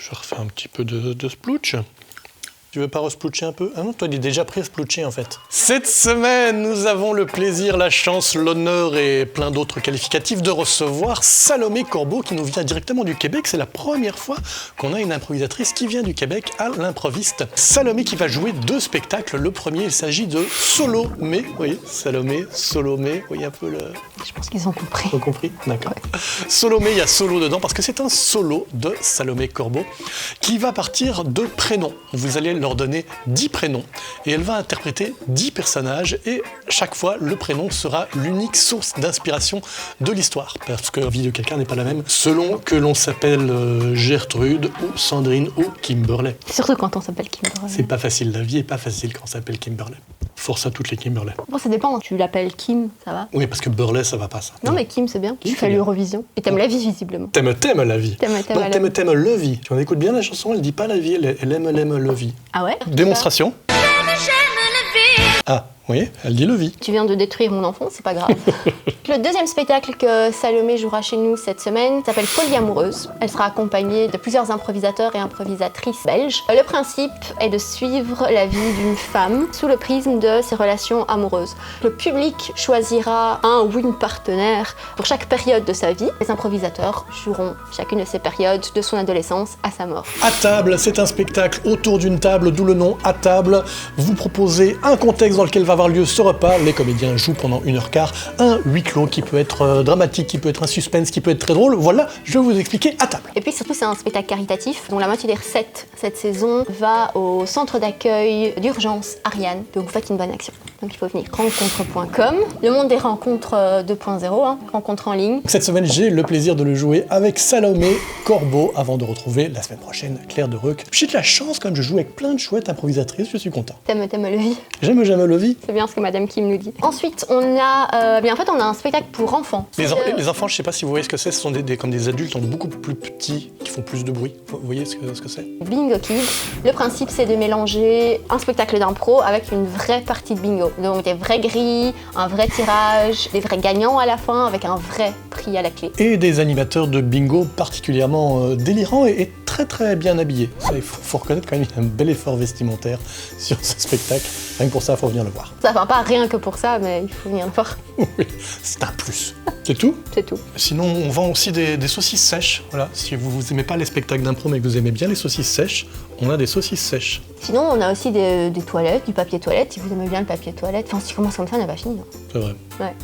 Je refais un petit peu de splouch. Tu veux pas resploucher un peu? Ah non, toi, il est déjà prêt à sploucher en fait. Cette semaine, nous avons le plaisir, la chance, l'honneur et plein d'autres qualificatifs de recevoir Salomé Corbeau qui nous vient directement du Québec. C'est la première fois qu'on a une improvisatrice qui vient du Québec à l'improviste. Salomé qui va jouer 2 spectacles. Le premier, il s'agit de Solomé. Vous voyez, Salomé, Solomé. Vous voyez un peu le... Je pense qu'ils ont compris. Ils ont compris? D'accord. Ouais. Solomé, il y a solo dedans parce que c'est un solo de Salomé Corbeau qui va partir de prénoms. Vous allez leur donner 10 prénoms et elle va interpréter 10 personnages et chaque fois le prénom sera l'unique source d'inspiration de l'histoire parce que la vie de quelqu'un n'est pas la même selon que l'on s'appelle Gertrude ou Sandrine ou Kimberley. Surtout quand on s'appelle Kimberley. C'est pas facile, la vie est pas facile quand on s'appelle Kimberley. Force à toutes les Kimberley. Bon, ça dépend, tu l'appelles Kim, ça va? Oui, parce que Burley, ça va pas ça. Non, mais Kim, c'est bien. Kim, Tu fais l'Eurovision. Et t'aimes la vie, visiblement. T'aimes la vie. T'aimes Le vie. Tu en écoutes bien la chanson, elle dit pas la vie, elle aime le vie. Ah ouais? Démonstration. Ah, oui, elle dit le vie. Tu viens de détruire mon enfant, c'est pas grave. Le deuxième spectacle que Salomé jouera chez nous cette semaine s'appelle Polyamoureuse. Elle sera accompagnée de plusieurs improvisateurs et improvisatrices belges. Le principe est de suivre la vie d'une femme sous le prisme de ses relations amoureuses. Le public choisira un ou une partenaire pour chaque période de sa vie. Les improvisateurs joueront chacune de ces périodes de son adolescence à sa mort. À table, c'est un spectacle autour d'une table, d'où le nom À table. Vous proposez un contexte dans lequel va avoir lieu ce repas. Les comédiens jouent pendant 1h15 un huis clos qui peut être dramatique, qui peut être un suspense, qui peut être très drôle. Voilà, je vais vous expliquer À table. Et puis surtout, c'est un spectacle caritatif dont la moitié des recettes cette saison va au centre d'accueil d'urgence Ariane. Donc vous faites une bonne action. Donc il faut venir rencontre.com. Le monde des rencontres 2.0, hein, rencontres en ligne. Cette semaine, j'ai le plaisir de le jouer avec Salomé Corbeau avant de retrouver la semaine prochaine Claire de Reuc. J'ai de la chance quand même, je joue avec plein de chouettes improvisatrices, je suis content. T'aimes le vie. J'aime le vie. C'est bien ce que Madame Kim nous dit. Ensuite, on a, on a un spectacle pour enfants. Les enfants, je sais pas si vous voyez ce que c'est, ce sont comme des adultes beaucoup plus petits qui font plus de bruit. Vous voyez ce que c'est? Bingo Kids. Le principe, c'est de mélanger un spectacle d'impro avec une vraie partie de bingo. Donc des vraies grilles, un vrai tirage, des vrais gagnants à la fin avec un vrai prix à la clé. Et des animateurs de bingo particulièrement délirants et très très bien habillés. Ça, il faut reconnaître quand même qu'il y a un bel effort vestimentaire sur ce spectacle. Rien que pour ça, il faut venir le voir. Ça va pas rien que pour ça, mais il faut venir le voir. Oui, c'est un plus. C'est tout? C'est tout. Sinon, on vend aussi des saucisses sèches. Voilà, si vous aimez pas les spectacles d'impro mais que vous aimez bien les saucisses sèches, on a des saucisses sèches. Sinon, on a aussi des toilettes, du papier toilette. Si vous aimez bien le papier toilette, enfin, si tu commences comme ça, on n'a pas fini. Hein. C'est vrai. Ouais.